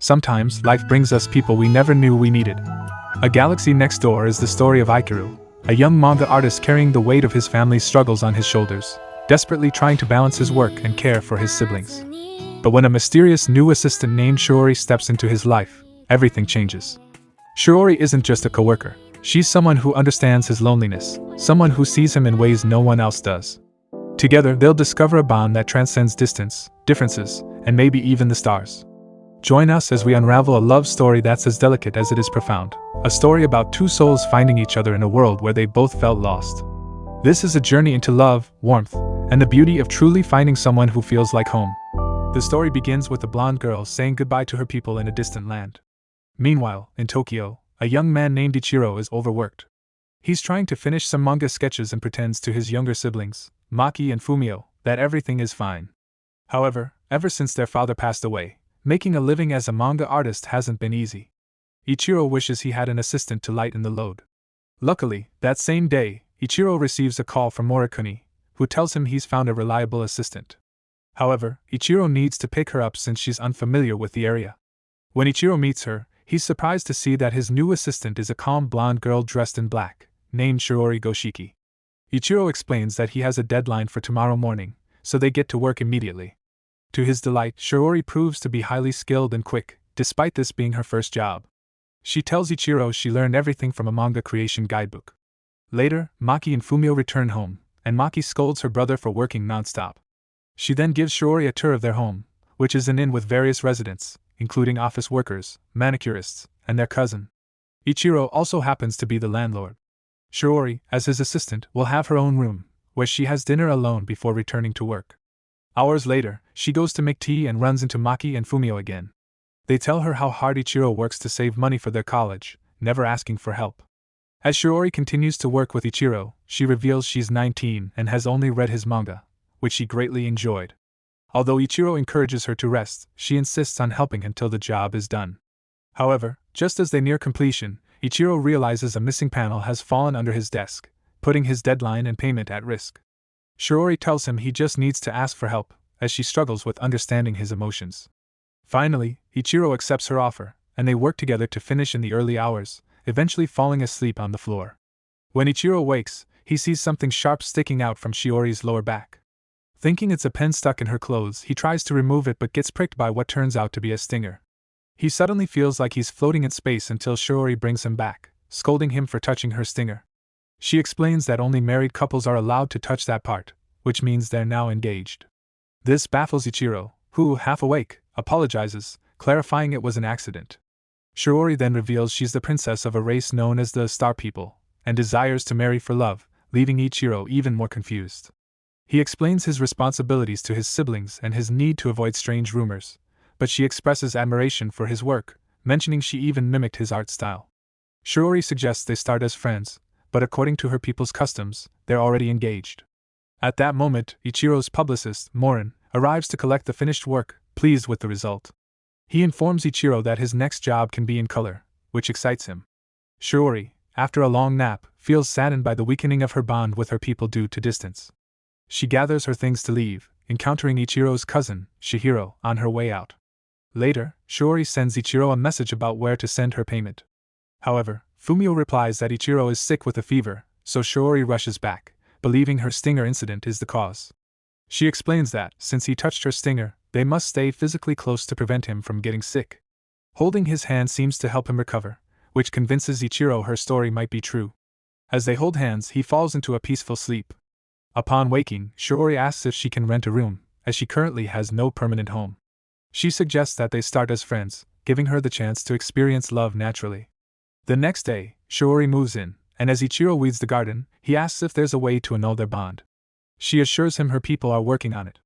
Sometimes, life brings us people we never knew we needed. A Galaxy Next Door is the story of 𝘕𝘰𝘬𝘳, a young manga artist carrying the weight of his family's struggles on his shoulders, desperately trying to balance his work and care for his siblings. But when a mysterious new assistant named 𝘕𝘰𝘬𝘳 steps into his life, everything changes. 𝘕𝘰𝘬𝘳 isn't just a coworker. She's someone who understands his loneliness, someone who sees him in ways no one else does. Together, they'll discover a bond that transcends distance, differences, and maybe even the stars. Join us as we unravel a love story that's as delicate as it is profound, a story about two souls finding each other in a world where they both felt lost. This is a journey into love, warmth, and the beauty of truly finding someone who feels like home. The story begins with a blonde girl saying goodbye to her people in a distant land. Meanwhile, in Tokyo, a young man named 𝘕𝘰𝘬𝘳 is overworked. He's trying to finish some manga sketches and pretends to his younger siblings, 𝘰𝘰𝘰𝘳 and 𝘕𝘰𝘬𝘳, that everything is fine. However, ever since their father passed away, making a living as a manga artist hasn't been easy. 𝘕𝘰𝘬𝘳 wishes he had an assistant to lighten the load. Luckily, that same day, 𝘕𝘰𝘬𝘳 receives a call from 𝘕𝘰𝘰𝘳, who tells him he's found a reliable assistant. However, 𝘕𝘰𝘬𝘳 needs to pick her up since she's unfamiliar with the area. When 𝘕𝘰𝘬𝘳 meets her, he's surprised to see that his new assistant is a calm blonde girl dressed in black, named 𝘕𝘰𝘬𝘳 Goshiki. 𝘕𝘰𝘬𝘳 explains that he has a deadline for tomorrow morning, so they get to work immediately. To his delight, 𝘕𝘰𝘬𝘳 proves to be highly skilled and quick, despite this being her first job. She tells 𝘕𝘰𝘬𝘳 she learned everything from a manga creation guidebook. Later, 𝘰𝘰𝘰𝘳 and 𝘕𝘰𝘬𝘳 return home, and 𝘰𝘰𝘰𝘳 scolds her brother for working non-stop. She then gives 𝘕𝘰𝘬𝘳 a tour of their home, which is an inn with various residents, including office workers, manicurists, and their cousin. 𝘕𝘰𝘬𝘳 also happens to be the landlord. 𝘕𝘰𝘬𝘳, as his assistant, will have her own room, where she has dinner alone before returning to work. Hours later, she goes to make tea and runs into 𝘰𝘰𝘰𝘳 and 𝘕𝘰𝘬𝘳 again. They tell her how hard 𝘕𝘰𝘬𝘳 works to save money for their college, never asking for help. As 𝘕𝘰𝘬𝘳 continues to work with 𝘕𝘰𝘬𝘳, she reveals she's 19 and has only read his manga, which she greatly enjoyed. Although 𝘕𝘰𝘬𝘳 encourages her to rest, she insists on helping until the job is done. However, just as they near completion, 𝘕𝘰𝘬𝘳 realizes a missing panel has fallen under his desk, putting his deadline and payment at risk. 𝘕𝘰𝘬𝘳 tells him he just needs to ask for help, as she struggles with understanding his emotions. Finally, 𝘕𝘰𝘬𝘳 accepts her offer, and they work together to finish in the early hours, eventually falling asleep on the floor. When 𝘕𝘰𝘬𝘳 wakes, he sees something sharp sticking out from 𝘕𝘰𝘬𝘳's lower back. Thinking it's a pen stuck in her clothes, he tries to remove it but gets pricked by what turns out to be a stinger. He suddenly feels like he's floating in space until 𝘕𝘰𝘬𝘳 brings him back, scolding him for touching her stinger. She explains that only married couples are allowed to touch that part, which means they're now engaged. This baffles 𝘕𝘰𝘬𝘳, who, half awake, apologizes, clarifying it was an accident. 𝘕𝘰𝘬𝘳 then reveals she's the princess of a race known as the Star People, and desires to marry for love, leaving 𝘕𝘰𝘬𝘳 even more confused. He explains his responsibilities to his siblings and his need to avoid strange rumors, but she expresses admiration for his work, mentioning she even mimicked his art style. 𝘕𝘰𝘬𝘳 suggests they start as friends, but according to her people's customs, they're already engaged. At that moment, 𝘕𝘰𝘬𝘳's publicist, 𝘕𝘰𝘰𝘳, arrives to collect the finished work, pleased with the result. He informs 𝘕𝘰𝘬𝘳 that his next job can be in color, which excites him. 𝘕𝘰𝘬𝘳, after a long nap, feels saddened by the weakening of her bond with her people due to distance. She gathers her things to leave, encountering 𝘕𝘰𝘬𝘳's cousin, 𝘕𝘰𝘬, on her way out. Later, 𝘕𝘰𝘬𝘳 sends 𝘕𝘰𝘬𝘳 a message about where to send her payment. However, 𝘕𝘰𝘬𝘳 replies that 𝘕𝘰𝘬𝘳 is sick with a fever, so 𝘕𝘰𝘬𝘳 rushes back, believing her stinger incident is the cause. She explains that, since he touched her stinger, they must stay physically close to prevent him from getting sick. Holding his hand seems to help him recover, which convinces 𝘕𝘰𝘬𝘳 her story might be true. As they hold hands, he falls into a peaceful sleep. Upon waking, 𝘕𝘰𝘬𝘳 asks if she can rent a room, as she currently has no permanent home. She suggests that they start as friends, giving her the chance to experience love naturally. The next day, 𝘕𝘰𝘬𝘳 moves in, and as 𝘕𝘰𝘬𝘳 weeds the garden, he asks if there's a way to annul their bond. She assures him her people are working on it.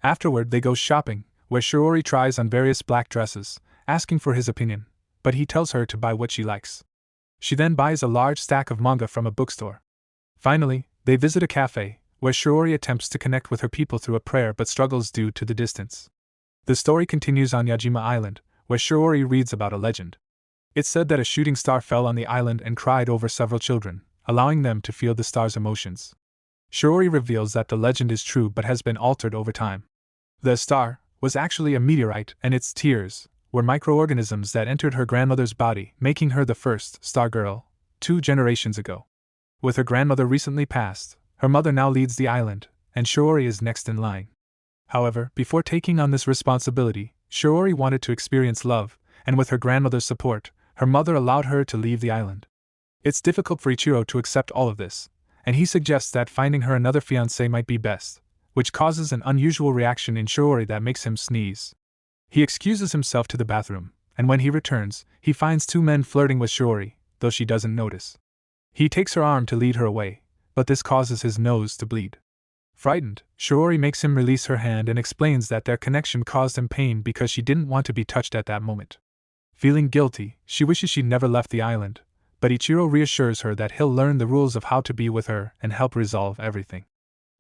Afterward, they go shopping, where 𝘕𝘰𝘬𝘳 tries on various black dresses, asking for his opinion, but he tells her to buy what she likes. She then buys a large stack of manga from a bookstore. Finally, they visit a cafe, where 𝘕𝘰𝘬𝘳 attempts to connect with her people through a prayer but struggles due to the distance. The story continues on Yajima Island, where 𝘕𝘰𝘬𝘳 reads about a legend. It's said that a shooting star fell on the island and cried over several children, allowing them to feel the star's emotions. 𝘕𝘰𝘬𝘳 reveals that the legend is true but has been altered over time. The star was actually a meteorite, and its tears, were microorganisms that entered her grandmother's body, making her the first star girl 2 generations ago. With her grandmother recently passed, her mother now leads the island, and 𝘕𝘰𝘰 is next in line. However, before taking on this responsibility, 𝘕𝘰𝘰 wanted to experience love, and with her grandmother's support, her mother allowed her to leave the island. It's difficult for Ichiro to accept all of this, and he suggests that finding her another fiancé might be best, which causes an unusual reaction in 𝘕𝘰𝘰 that makes him sneeze. He excuses himself to the bathroom, and when he returns, he finds 2 men flirting with 𝘕𝘰𝘰, though she doesn't notice. He takes her arm to lead her away, but this causes his nose to bleed. Frightened, 𝘕𝘰𝘰 makes him release her hand and explains that their connection caused him pain because she didn't want to be touched at that moment. Feeling guilty, she wishes she'd never left the island, but Ichiro reassures her that he'll learn the rules of how to be with her and help resolve everything.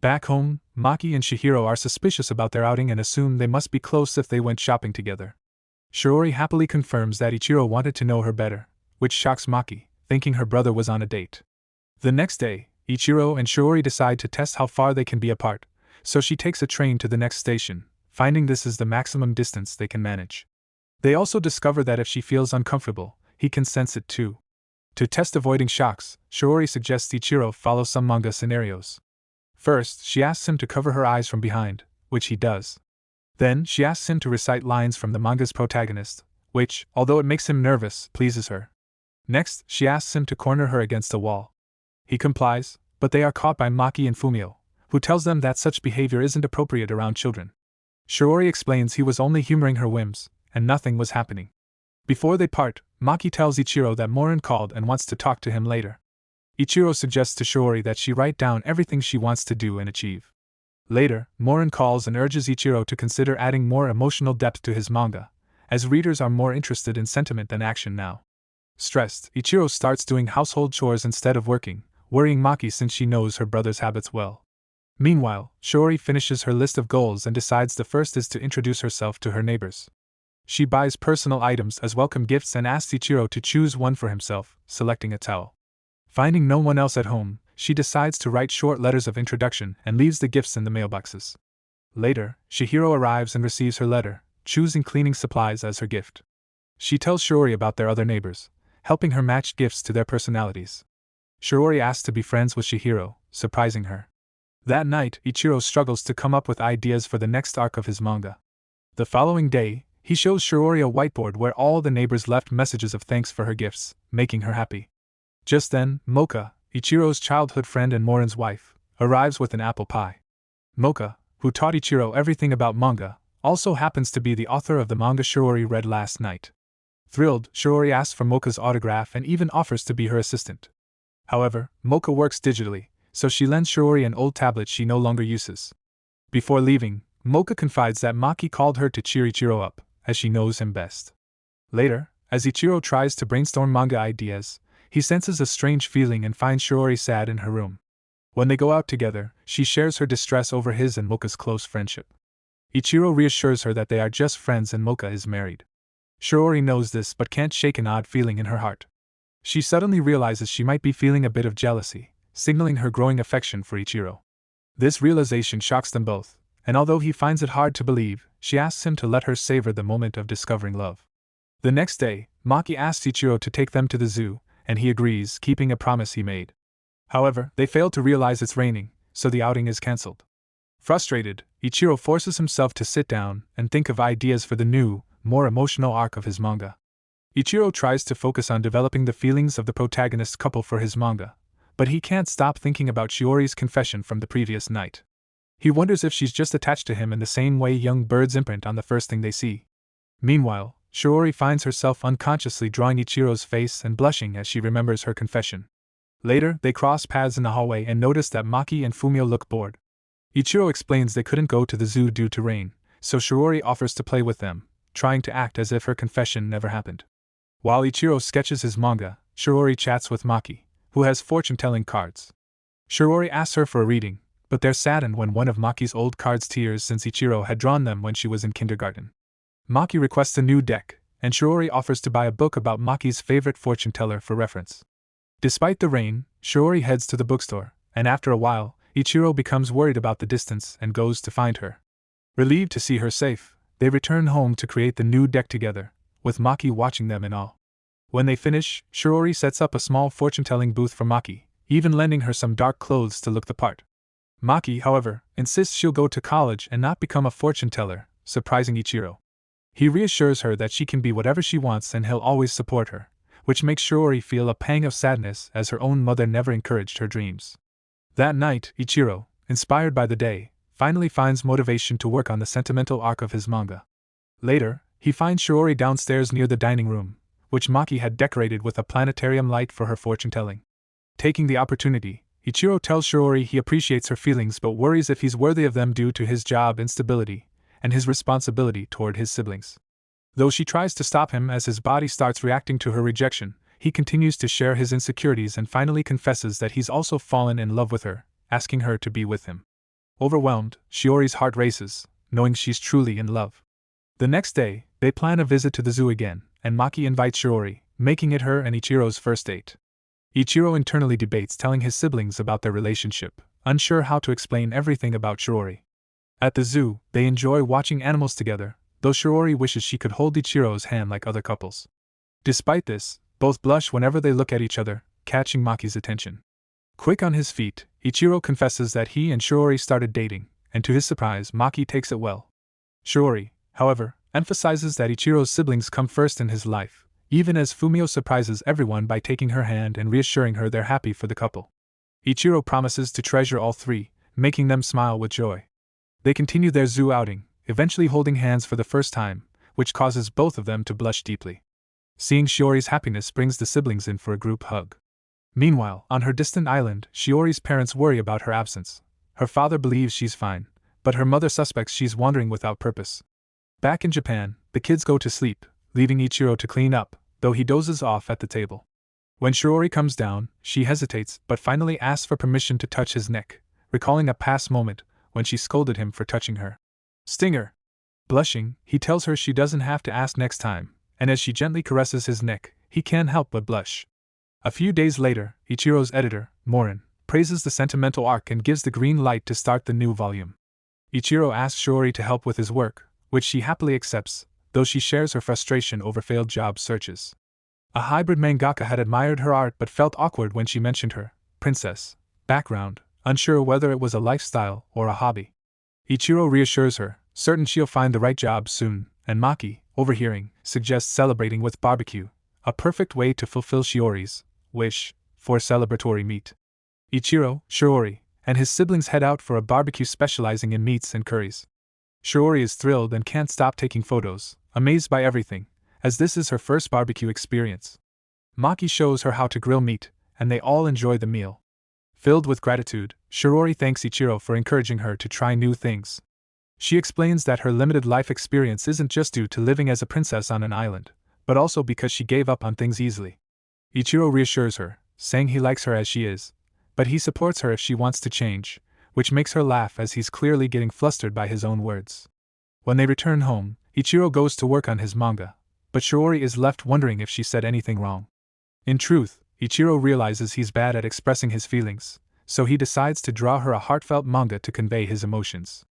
Back home, Maki and Chihiro are suspicious about their outing and assume they must be close if they went shopping together. 𝘕𝘰𝘰 happily confirms that Ichiro wanted to know her better, which shocks Maki, thinking her brother was on a date. The next day, Ichiro and 𝘕𝘰𝘰 decide to test how far they can be apart, so she takes a train to the next station, finding this is the maximum distance they can manage. They also discover that if she feels uncomfortable, he can sense it too. To test avoiding shocks, 𝘕𝘰𝘰 suggests Ichiro follow some manga scenarios. First, she asks him to cover her eyes from behind, which he does. Then, she asks him to recite lines from the manga's protagonist, which, although it makes him nervous, pleases her. Next, she asks him to corner her against a wall. He complies, but they are caught by Maki and Fumio, who tells them that such behavior isn't appropriate around children. 𝘕𝘰𝘰 explains he was only humoring her whims, and nothing was happening. Before they part, Maki tells Ichiro that Morin called and wants to talk to him later. Ichiro suggests to 𝘕𝘰𝘰 that she write down everything she wants to do and achieve. Later, Morin calls and urges Ichiro to consider adding more emotional depth to his manga, as readers are more interested in sentiment than action now. Stressed, Ichiro starts doing household chores instead of working, worrying Maki since she knows her brother's habits well. Meanwhile, 𝘕𝘰𝘰 finishes her list of goals and decides the first is to introduce herself to her neighbors. She buys personal items as welcome gifts and asks Ichiro to choose one for himself, selecting a towel. Finding no one else at home, she decides to write short letters of introduction and leaves the gifts in the mailboxes. Later, Chihiro arrives and receives her letter, choosing cleaning supplies as her gift. She tells 𝘕𝘰𝘰 about their other neighbors, helping her match gifts to their personalities. 𝘕𝘰𝘰 asks to be friends with Chihiro, surprising her. That night, Ichiro struggles to come up with ideas for the next arc of his manga. The following day, he shows 𝘕𝘰𝘰 a whiteboard where all the neighbors left messages of thanks for her gifts, making her happy. Just then, Mocha, Ichiro's childhood friend and Morin's wife, arrives with an apple pie. Mocha, who taught Ichiro everything about manga, also happens to be the author of the manga 𝘕𝘰𝘰 read last night. Thrilled, 𝘕𝘰𝘰 asks for Mocha's autograph and even offers to be her assistant. However, Mocha works digitally, so she lends 𝘕𝘰𝘰 an old tablet she no longer uses. Before leaving, Mocha confides that Maki called her to cheer Ichiro up, as she knows him best. Later, as Ichiro tries to brainstorm manga ideas, he senses a strange feeling and finds 𝘕𝘰𝘰 sad in her room. When they go out together, she shares her distress over his and Mocha's close friendship. Ichiro reassures her that they are just friends and Mocha is married. 𝘕𝘰𝘰 knows this but can't shake an odd feeling in her heart. She suddenly realizes she might be feeling a bit of jealousy, signaling her growing affection for Ichiro. This realization shocks them both, and although he finds it hard to believe, she asks him to let her savor the moment of discovering love. The next day, Maki asks Ichiro to take them to the zoo, and he agrees, keeping a promise he made. However, they fail to realize it's raining, so the outing is cancelled. Frustrated, Ichiro forces himself to sit down and think of ideas for the new, more emotional arc of his manga. Ichiro tries to focus on developing the feelings of the protagonist couple for his manga, but he can't stop thinking about 𝘕𝘰𝘰's confession from the previous night. He wonders if she's just attached to him in the same way young birds imprint on the first thing they see. Meanwhile, 𝘕𝘰𝘰 finds herself unconsciously drawing Ichiro's face and blushing as she remembers her confession. Later, they cross paths in the hallway and notice that Maki and Fumio look bored. Ichiro explains they couldn't go to the zoo due to rain, so 𝘕𝘰𝘰 offers to play with them, trying to act as if her confession never happened. While Ichiro sketches his manga, 𝘕𝘰𝘰 chats with Maki, who has fortune-telling cards. 𝘕𝘰𝘰 asks her for a reading, but they're saddened when one of Maki's old cards tears since Ichiro had drawn them when she was in kindergarten. Maki requests a new deck, and 𝘕𝘰𝘰 offers to buy a book about Maki's favorite fortune-teller for reference. Despite the rain, 𝘕𝘰𝘰 heads to the bookstore, and after a while, Ichiro becomes worried about the distance and goes to find her. Relieved to see her safe, they return home to create the new deck together, with Maki watching them in awe. When they finish, Shiori sets up a small fortune-telling booth for Maki, even lending her some dark clothes to look the part. Maki, however, insists she'll go to college and not become a fortune-teller, surprising Ichiro. He reassures her that she can be whatever she wants and he'll always support her, which makes Shiori feel a pang of sadness as her own mother never encouraged her dreams. That night, Ichiro, inspired by the day, finally finds motivation to work on the sentimental arc of his manga. Later, he finds Shiori downstairs near the dining room, which Maki had decorated with a planetarium light for her fortune-telling. Taking the opportunity, Ichiro tells Shiori he appreciates her feelings but worries if he's worthy of them due to his job instability and his responsibility toward his siblings. Though she tries to stop him as his body starts reacting to her rejection, he continues to share his insecurities and finally confesses that he's also fallen in love with her, asking her to be with him. Overwhelmed, Shiori's heart races, knowing she's truly in love. The next day, they plan a visit to the zoo again, and Maki invites Shiori, making it her and Ichiro's first date. Ichiro internally debates telling his siblings about their relationship, unsure how to explain everything about Shiori. At the zoo, they enjoy watching animals together, though Shiori wishes she could hold Ichiro's hand like other couples. Despite this, both blush whenever they look at each other, catching Maki's attention. Quick on his feet, Ichiro confesses that he and Shiori started dating, and to his surprise, Maki takes it well. Shiori, however, emphasizes that Ichiro's siblings come first in his life, even as Fumio surprises everyone by taking her hand and reassuring her they're happy for the couple. Ichiro promises to treasure all three, making them smile with joy. They continue their zoo outing, eventually holding hands for the first time, which causes both of them to blush deeply. Seeing Shiori's happiness brings the siblings in for a group hug. Meanwhile, on her distant island, Shiori's parents worry about her absence. Her father believes she's fine, but her mother suspects she's wandering without purpose. Back in Japan, the kids go to sleep, leaving Ichiro to clean up, though he dozes off at the table. When Shiori comes down, she hesitates but finally asks for permission to touch his neck, recalling a past moment when she scolded him for touching her. Stinger! Blushing, he tells her she doesn't have to ask next time, and as she gently caresses his neck, he can't help but blush. A few days later, Ichiro's editor, Morin, praises the sentimental arc and gives the green light to start the new volume. Ichiro asks Shiori to help with his work, which she happily accepts, though she shares her frustration over failed job searches. A hybrid mangaka had admired her art but felt awkward when she mentioned her princess background, unsure whether it was a lifestyle or a hobby. Ichiro reassures her, certain she'll find the right job soon, and Maki, overhearing, suggests celebrating with barbecue, a perfect way to fulfill Shiori's wish for celebratory meat. Ichiro, Shiori, and his siblings head out for a barbecue specializing in meats and curries. Shiori is thrilled and can't stop taking photos, amazed by everything, as this is her first barbecue experience. Maki shows her how to grill meat, and they all enjoy the meal. Filled with gratitude, Shiori thanks Ichiro for encouraging her to try new things. She explains that her limited life experience isn't just due to living as a princess on an island, but also because she gave up on things easily. Ichiro reassures her, saying he likes her as she is, but he supports her if she wants to change, which makes her laugh as he's clearly getting flustered by his own words. When they return home, Ichiro goes to work on his manga, but Shiori is left wondering if she said anything wrong. In truth, Ichiro realizes he's bad at expressing his feelings, so he decides to draw her a heartfelt manga to convey his emotions.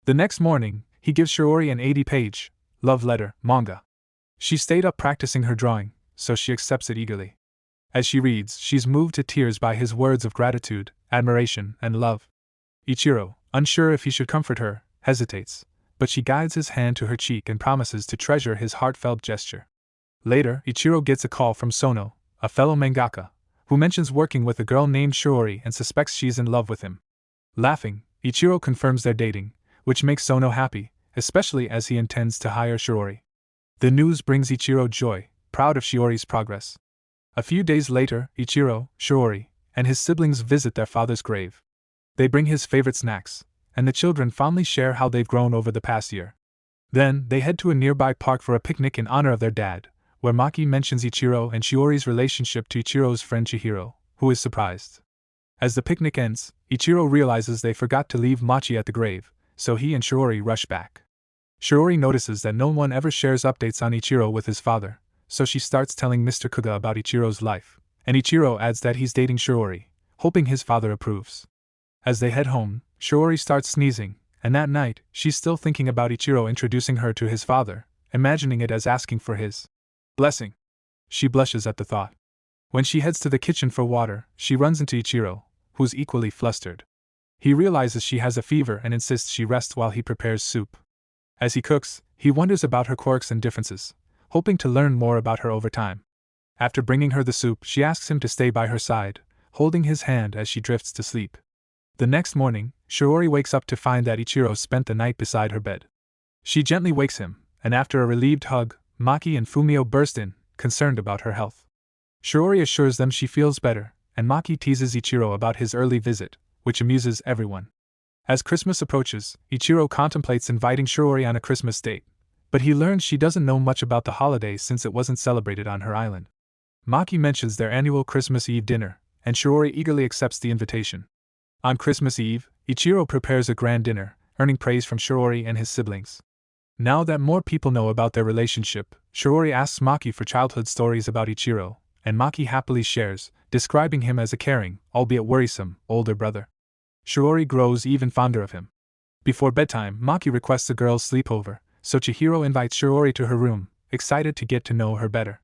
The next morning, he gives Shiori an 80-page love letter manga. She stayed up practicing her drawing, so she accepts it eagerly. As she reads, she's moved to tears by his words of gratitude, admiration, and love. Ichiro, unsure if he should comfort her, hesitates, but she guides his hand to her cheek and promises to treasure his heartfelt gesture. Later, Ichiro gets a call from Sono, a fellow mangaka, who mentions working with a girl named Shiori and suspects she's in love with him. Laughing, Ichiro confirms they're dating, which makes Sono happy, especially as he intends to hire Shiori. The news brings Ichiro joy, proud of Shiori's progress. A few days later, Ichiro, Shiori, and his siblings visit their father's grave. They bring his favorite snacks, and the children fondly share how they've grown over the past year. Then, they head to a nearby park for a picnic in honor of their dad, where Maki mentions Ichiro and Shiori's relationship to Ichiro's friend Chihiro, who is surprised. As the picnic ends, Ichiro realizes they forgot to leave Machi at the grave, so he and Shiori rush back. Shiori notices that no one ever shares updates on Ichiro with his father, so she starts telling Mr. Kuga about Ichiro's life, and Ichiro adds that he's dating Shiori, hoping his father approves. As they head home, Shiori starts sneezing, and that night, she's still thinking about Ichiro introducing her to his father, imagining it as asking for his Blessing. She blushes at the thought. When she heads to the kitchen for water, she runs into 𝘕𝘰𝘳, who's equally flustered. He realizes she has a fever and insists she rest while he prepares soup. As he cooks, he wonders about her quirks and differences, hoping to learn more about her over time. After bringing her the soup, she asks him to stay by her side, holding his hand as she drifts to sleep. The next morning, Shiori wakes up to find that 𝘕𝘰𝘳 spent the night beside her bed. She gently wakes him, and after a relieved hug, Maki and Fumio burst in, concerned about her health. Shiori assures them she feels better, and Maki teases 𝘕𝘰𝘳 about his early visit, which amuses everyone. As Christmas approaches, 𝘕𝘰𝘳 contemplates inviting Shiori on a Christmas date, but he learns she doesn't know much about the holiday since it wasn't celebrated on her island. Maki mentions their annual Christmas Eve dinner, and Shiori eagerly accepts the invitation. On Christmas Eve, 𝘕𝘰𝘳 prepares a grand dinner, earning praise from Shiori and his siblings. Now that more people know about their relationship, Shiori asks Maki for childhood stories about 𝘕𝘰𝘳, and Maki happily shares, describing him as a caring, albeit worrisome, older brother. Shiori grows even fonder of him. Before bedtime, Maki requests a girls' sleepover, so Chihiro invites Shiori to her room, excited to get to know her better.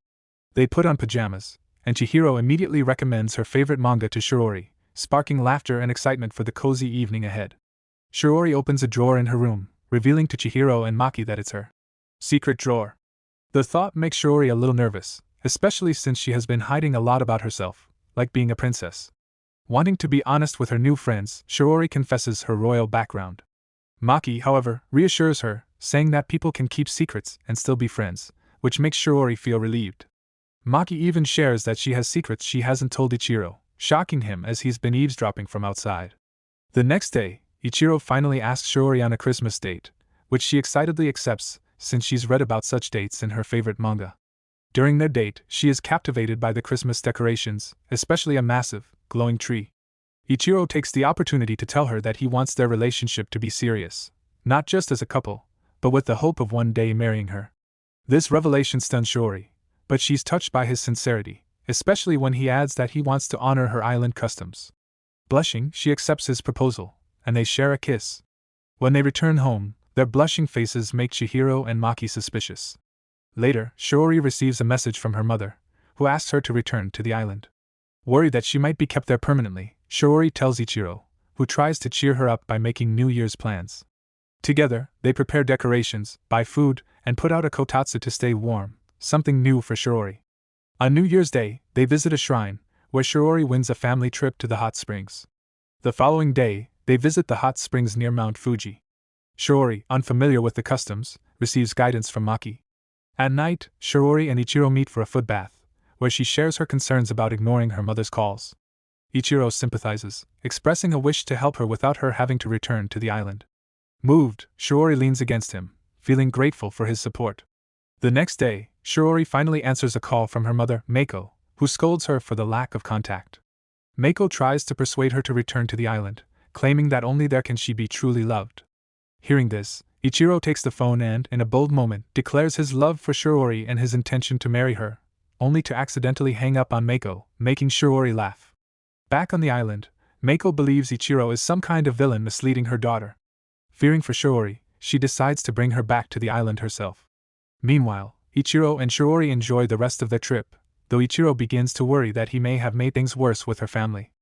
They put on pajamas, and Chihiro immediately recommends her favorite manga to Shiori, sparking laughter and excitement for the cozy evening ahead. Shiori opens a drawer in her room, revealing to Chihiro and Maki that it's her secret drawer. The thought makes Shiori a little nervous, especially since she has been hiding a lot about herself, like being a princess. Wanting to be honest with her new friends, Shiori confesses her royal background. Maki, however, reassures her, saying that people can keep secrets and still be friends, which makes Shiori feel relieved. Maki even shares that she has secrets she hasn't told 𝘕𝘰𝘳, shocking him as he's been eavesdropping from outside. The next day, 𝘕𝘰𝘳 finally asks Shiori on a Christmas date, which she excitedly accepts since she's read about such dates in her favorite manga. During their date, she is captivated by the Christmas decorations, especially a massive, glowing tree. 𝘕𝘰𝘳 takes the opportunity to tell her that he wants their relationship to be serious, not just as a couple, but with the hope of one day marrying her. This revelation stuns Shiori, but she's touched by his sincerity, especially when he adds that he wants to honor her island customs. Blushing, she accepts his proposal, and they share a kiss. When they return home, their blushing faces make Chihiro and Maki suspicious. Later, Shiori receives a message from her mother, who asks her to return to the island. Worried that she might be kept there permanently, Shiori tells 𝘕𝘰𝘳, who tries to cheer her up by making New Year's plans. Together, they prepare decorations, buy food, and put out a kotatsu to stay warm, something new for Shiori. On New Year's Day, they visit a shrine, where Shiori wins a family trip to the hot springs. The following day, they visit the hot springs near Mount Fuji. Shiori, unfamiliar with the customs, receives guidance from Maki. At night, Shiori and 𝘕𝘰𝘳 meet for a foot bath, where she shares her concerns about ignoring her mother's calls. 𝘕𝘰𝘳 sympathizes, expressing a wish to help her without her having to return to the island. Moved, Shiori leans against him, feeling grateful for his support. The next day, Shiori finally answers a call from her mother, Meiko, who scolds her for the lack of contact. Meiko tries to persuade her to return to the island, claiming that only there can she be truly loved. Hearing this, 𝘕𝘰𝘳 takes the phone and, in a bold moment, declares his love for Shiori and his intention to marry her, only to accidentally hang up on Meiko, making Shiori laugh. Back on the island, Meiko believes 𝘕𝘰𝘳 is some kind of villain misleading her daughter. Fearing for Shiori, she decides to bring her back to the island herself. Meanwhile, 𝘕𝘰𝘳 and Shiori enjoy the rest of their trip, though 𝘕𝘰𝘳 begins to worry that he may have made things worse with her family.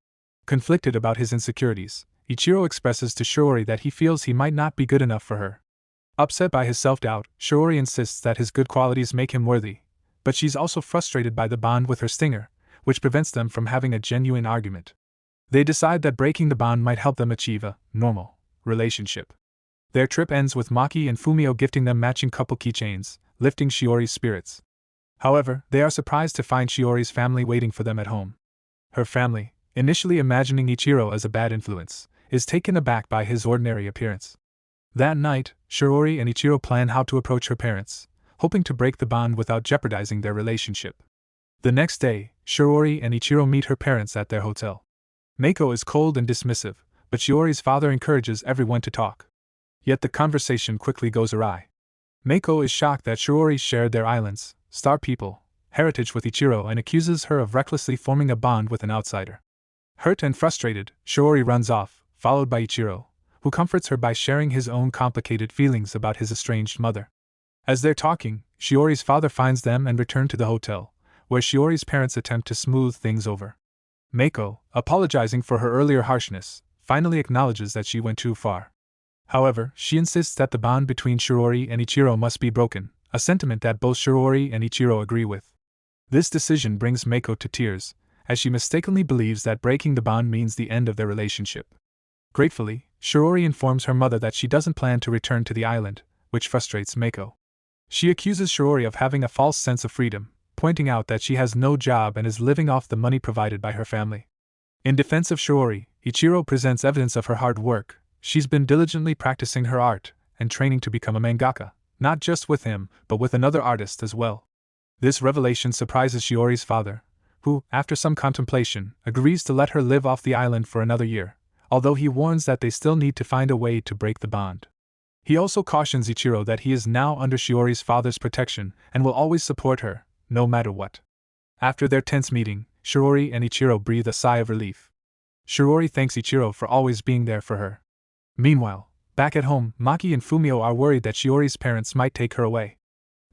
Conflicted about his insecurities, 𝘕𝘰𝘳 expresses to Shiori that he feels he might not be good enough for her. Upset by his self-doubt, Shiori insists that his good qualities make him worthy, but she's also frustrated by the bond with her stinger, which prevents them from having a genuine argument. They decide that breaking the bond might help them achieve a normal relationship. Their trip ends with Maki and Fumio gifting them matching couple keychains, lifting Shiori's spirits. However, they are surprised to find Shiori's family waiting for them at home. Her family, initially imagining 𝘕𝘰𝘳 as a bad influence, is taken aback by his ordinary appearance. That night, Shiori and 𝘕𝘰𝘳 plan how to approach her parents, hoping to break the bond without jeopardizing their relationship. The next day, Shiori and 𝘕𝘰𝘳 meet her parents at their hotel. Meiko is cold and dismissive, but Shiori's father encourages everyone to talk. Yet the conversation quickly goes awry. Meiko is shocked that Shiori shared their islands, star people, heritage with 𝘕𝘰𝘳 and accuses her of recklessly forming a bond with an outsider. Hurt and frustrated, Shiori runs off, followed by 𝘕𝘰𝘳, who comforts her by sharing his own complicated feelings about his estranged mother. As they're talking, Shiori's father finds them and return to the hotel, where Shiori's parents attempt to smooth things over. Meiko, apologizing for her earlier harshness, finally acknowledges that she went too far. However, she insists that the bond between Shiori and Ichiro must be broken, a sentiment that both Shiori and Ichiro agree with. This decision brings Meiko to tears, as she mistakenly believes that breaking the bond means the end of their relationship. Gratefully, Shiori informs her mother that she doesn't plan to return to the island, which frustrates Meiko. She accuses Shiori of having a false sense of freedom, pointing out that she has no job and is living off the money provided by her family. In defense of Shiori, Ichiro presents evidence of her hard work. She's been diligently practicing her art and training to become a mangaka, not just with him, but with another artist as well. This revelation surprises Shiori's father, who, after some contemplation, agrees to let her live off the island for another year, although he warns that they still need to find a way to break the bond. He also cautions Ichiro that he is now under Shiori's father's protection and will always support her, no matter what. After their tense meeting, Shiori and Ichiro breathe a sigh of relief. Shiori thanks Ichiro for always being there for her. Meanwhile, back at home, Maki and Fumio are worried that Shiori's parents might take her away.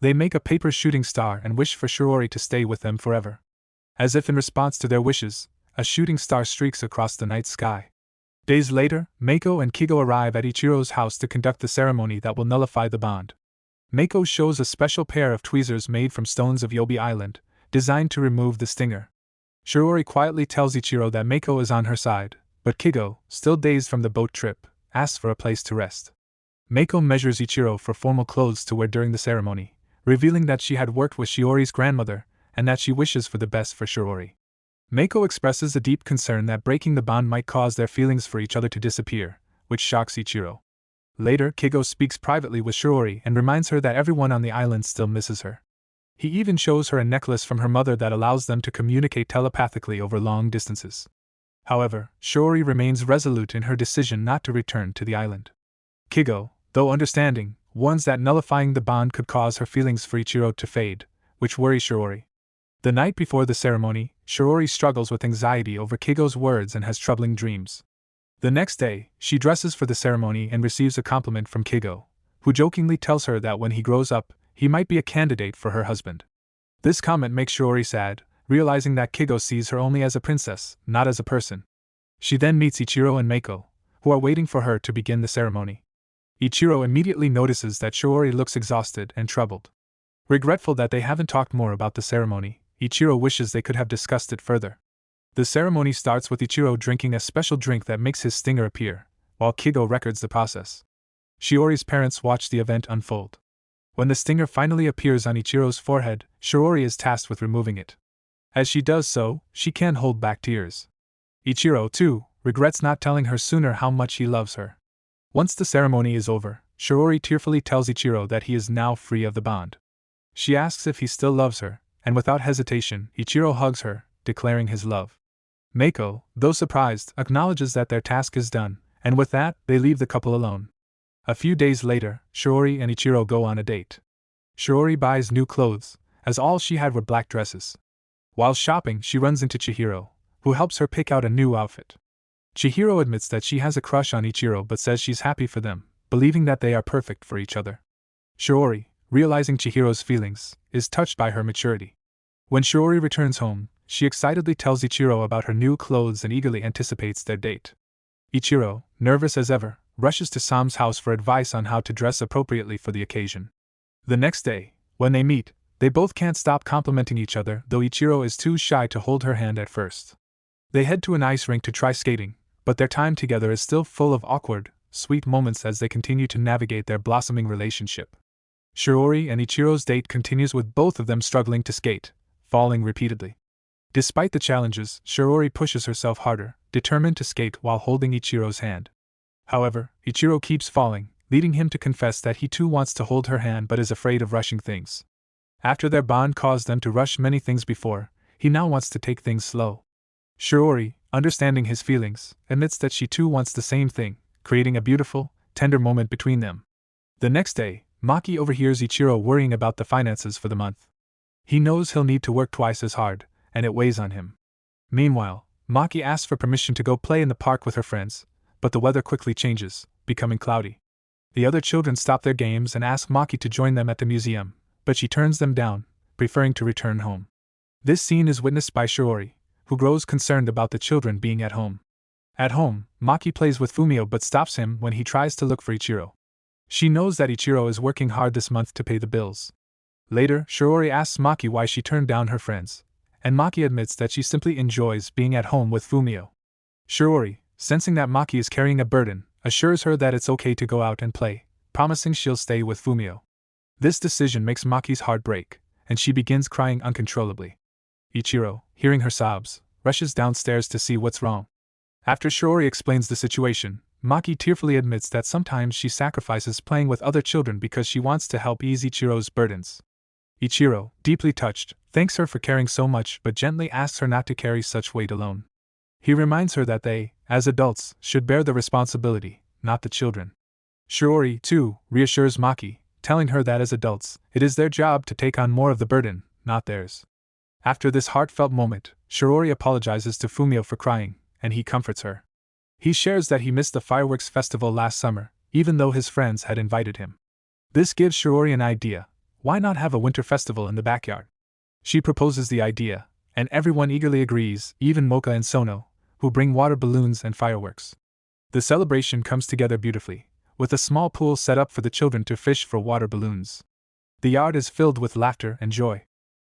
They make a paper shooting star and wish for Shiori to stay with them forever. As if in response to their wishes, a shooting star streaks across the night sky. Days later, Meiko and Kigo arrive at Ichiro's house to conduct the ceremony that will nullify the bond. Meiko shows a special pair of tweezers made from stones of Yobi Island, designed to remove the stinger. Shiori quietly tells Ichiro that Meiko is on her side, but Kigo, still dazed from the boat trip, asks for a place to rest. Meiko measures Ichiro for formal clothes to wear during the ceremony, revealing that she had worked with Shiori's grandmother, and that she wishes for the best for Shiori. Meiko expresses a deep concern that breaking the bond might cause their feelings for each other to disappear, which shocks Ichiro. Later, Kigo speaks privately with Shiori and reminds her that everyone on the island still misses her. He even shows her a necklace from her mother that allows them to communicate telepathically over long distances. However, Shiori remains resolute in her decision not to return to the island. Kigo, though understanding, warns that nullifying the bond could cause her feelings for Ichiro to fade, which worries Shiori. The night before the ceremony, Shiori struggles with anxiety over Kigo's words and has troubling dreams. The next day, she dresses for the ceremony and receives a compliment from Kigo, who jokingly tells her that when he grows up, he might be a candidate for her husband. This comment makes Shiori sad, realizing that Kigo sees her only as a princess, not as a person. She then meets Ichiro and Meiko, who are waiting for her to begin the ceremony. Ichiro immediately notices that Shiori looks exhausted and troubled. Regretful that they haven't talked more about the ceremony, Ichiro wishes they could have discussed it further. The ceremony starts with Ichiro drinking a special drink that makes his stinger appear, while Kigo records the process. Shiori's parents watch the event unfold. When the stinger finally appears on Ichiro's forehead, Shiori is tasked with removing it. As she does so, she can't hold back tears. Ichiro, too, regrets not telling her sooner how much he loves her. Once the ceremony is over, Shiori tearfully tells Ichiro that he is now free of the bond. She asks if he still loves her, and without hesitation, Ichiro hugs her, declaring his love. Meiko, though surprised, acknowledges that their task is done, and with that, they leave the couple alone. A few days later, Shiori and Ichiro go on a date. Shiori buys new clothes, as all she had were black dresses. While shopping, she runs into Chihiro, who helps her pick out a new outfit. Chihiro admits that she has a crush on Ichiro but says she's happy for them, believing that they are perfect for each other. Shiori, realizing Chihiro's feelings, is touched by her maturity. When Shiori returns home, she excitedly tells Ichiro about her new clothes and eagerly anticipates their date. Ichiro, nervous as ever, rushes to Sam's house for advice on how to dress appropriately for the occasion. The next day, when they meet, they both can't stop complimenting each other, though Ichiro is too shy to hold her hand at first. They head to an ice rink to try skating, but their time together is still full of awkward, sweet moments as they continue to navigate their blossoming relationship. Shiori and Ichiro's date continues with both of them struggling to skate, falling repeatedly. Despite the challenges, Shiori pushes herself harder, determined to skate while holding Ichiro's hand. However, Ichiro keeps falling, leading him to confess that he too wants to hold her hand but is afraid of rushing things. After their bond caused them to rush many things before, he now wants to take things slow. Shiori, understanding his feelings, admits that she too wants the same thing, creating a beautiful, tender moment between them. The next day, Maki overhears Ichiro worrying about the finances for the month. He knows he'll need to work twice as hard, and it weighs on him. Meanwhile, Maki asks for permission to go play in the park with her friends, but the weather quickly changes, becoming cloudy. The other children stop their games and ask Maki to join them at the museum, but she turns them down, preferring to return home. This scene is witnessed by 𝘕𝘰𝘺, who grows concerned about the children being at home. At home, Maki plays with Fumio but stops him when he tries to look for 𝘕𝘰𝘺. She knows that 𝘕𝘰𝘺 is working hard this month to pay the bills. Later, 𝘕𝘰𝘺 asks Maki why she turned down her friends, and Maki admits that she simply enjoys being at home with Fumio. 𝘕𝘰𝘺, sensing that Maki is carrying a burden, assures her that it's okay to go out and play, promising she'll stay with Fumio. This decision makes Maki's heart break, and she begins crying uncontrollably. 𝘕𝘰𝘺, hearing her sobs, rushes downstairs to see what's wrong. After 𝘕𝘰𝘺 explains the situation, Maki tearfully admits that sometimes she sacrifices playing with other children because she wants to help ease 𝘕𝘰𝘺's burdens. 𝘕𝘰𝘺, deeply touched, thanks her for caring so much but gently asks her not to carry such weight alone. He reminds her that they, as adults, should bear the responsibility, not the children. 𝘕𝘰𝘺, too, reassures Maki, telling her that as adults, it is their job to take on more of the burden, not theirs. After this heartfelt moment, 𝘕𝘰𝘺 apologizes to Fumio for crying, and he comforts her. He shares that he missed the fireworks festival last summer, even though his friends had invited him. This gives 𝘕𝘰𝘺 an idea: why not have a winter festival in the backyard? She proposes the idea, and everyone eagerly agrees, even Mocha and Sono, who bring water balloons and fireworks. The celebration comes together beautifully, with a small pool set up for the children to fish for water balloons. The yard is filled with laughter and joy.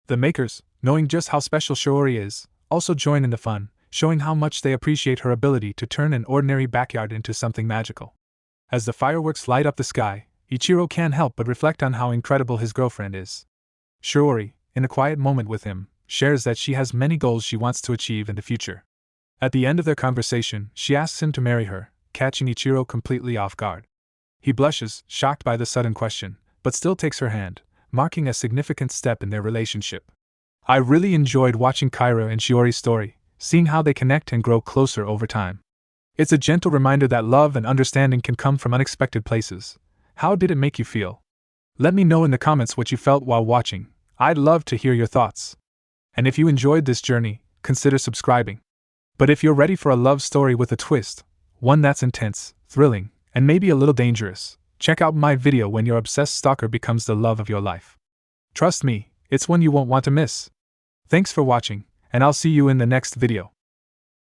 The makers, knowing just how special 𝘕𝘰𝘺 is, also join in the fun, showing how much they appreciate her ability to turn an ordinary backyard into something magical. As the fireworks light up the sky, 𝘕𝘰𝘺 can't help but reflect on how incredible his girlfriend is. 𝘕𝘰𝘺, in a quiet moment with him, shares that she has many goals she wants to achieve in the future. At the end of their conversation, she asks him to marry her, catching 𝘕𝘰𝘺 completely off guard. He blushes, shocked by the sudden question, but still takes her hand, marking a significant step in their relationship. I really enjoyed watching Kaira and 𝘕𝘰𝘺's story, seeing how they connect and grow closer over time. It's a gentle reminder that love and understanding can come from unexpected places. How did it make you feel? Let me know in the comments what you felt while watching. I'd love to hear your thoughts. And if you enjoyed this journey, consider subscribing. But if you're ready for a love story with a twist, one that's intense, thrilling, and maybe a little dangerous, check out my video when your obsessed stalker becomes the love of your life. Trust me, it's one you won't want to miss. Thanks for watching, and I'll see you in the next video.